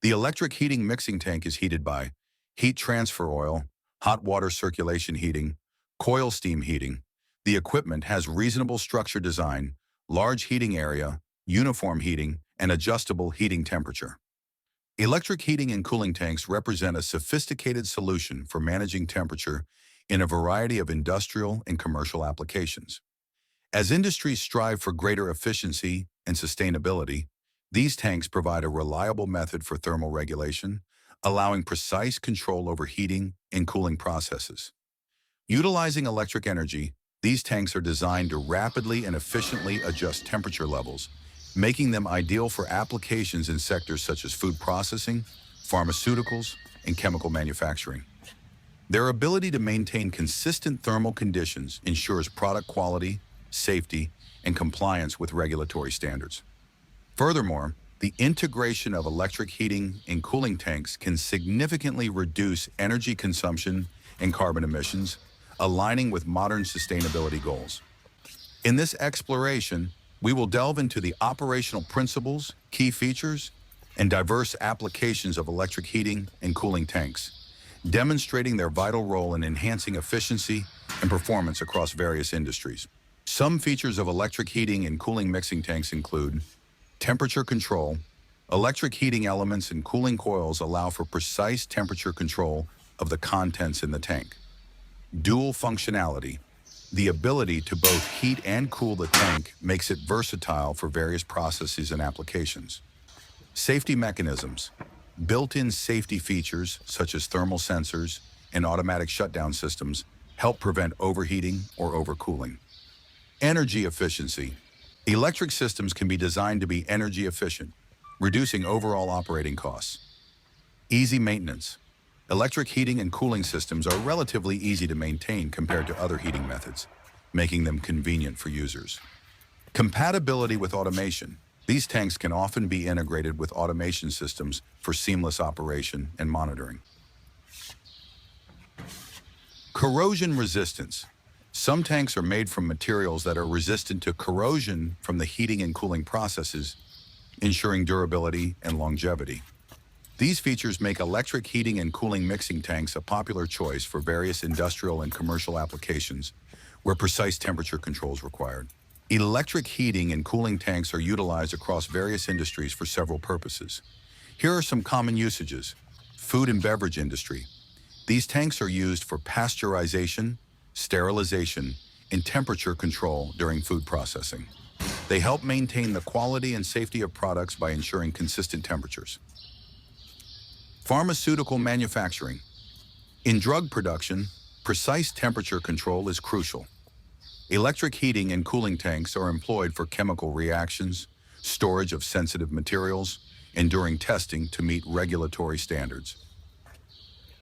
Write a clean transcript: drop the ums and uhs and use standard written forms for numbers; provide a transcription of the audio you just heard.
The electric heating mixing tank is heated by heat transfer oil, hot water circulation heating, coil steam heating. The equipment has reasonable structure design, large heating area, uniform heating, and adjustable heating temperature. Electric heating and cooling tanks represent a sophisticated solution for managing temperature in a variety of industrial and commercial applications. As industries strive for greater efficiency and sustainability, these tanks provide a reliable method for thermal regulation, allowing precise control over heating and cooling processes. Utilizing electric energy, these tanks are designed to rapidly and efficiently adjust temperature levels, making them ideal for applications in sectors such as food processing, pharmaceuticals, and chemical manufacturing. Their ability to maintain consistent thermal conditions ensures product quality, safety, and compliance with regulatory standards. Furthermore, the integration of electric heating and cooling tanks can significantly reduce energy consumption and carbon emissions, aligning with modern sustainability goals. In this exploration, we will delve into the operational principles, key features, and diverse applications of electric heating and cooling tanks, demonstrating their vital role in enhancing efficiency and performance across various industries. Some features of electric heating and cooling mixing tanks include temperature control. Electric heating elements and cooling coils allow for precise temperature control of the contents in the tank. Dual functionality. The ability to both heat and cool the tank makes it versatile for various processes and applications. Safety mechanisms. Built-in safety features such as thermal sensors and automatic shutdown systems help prevent overheating or overcooling. Energy efficiency. Electric systems can be designed to be energy efficient, reducing overall operating costs. Easy maintenance. Electric heating and cooling systems are relatively easy to maintain compared to other heating methods, making them convenient for users. Compatibility with automation. These tanks can often be integrated with automation systems for seamless operation and monitoring. Corrosion resistance. Some tanks are made from materials that are resistant to corrosion from the heating and cooling processes, ensuring durability and longevity. These features make electric heating and cooling mixing tanks a popular choice for various industrial and commercial applications where precise temperature control is required. Electric heating and cooling tanks are utilized across various industries for several purposes. Here are some common usages. Food and beverage industry. These tanks are used for pasteurization, sterilization, and temperature control during food processing. They help maintain the quality and safety of products by ensuring consistent temperatures. Pharmaceutical manufacturing. In drug production, precise temperature control is crucial. Electric heating and cooling tanks are employed for chemical reactions, storage of sensitive materials, and during testing to meet regulatory standards.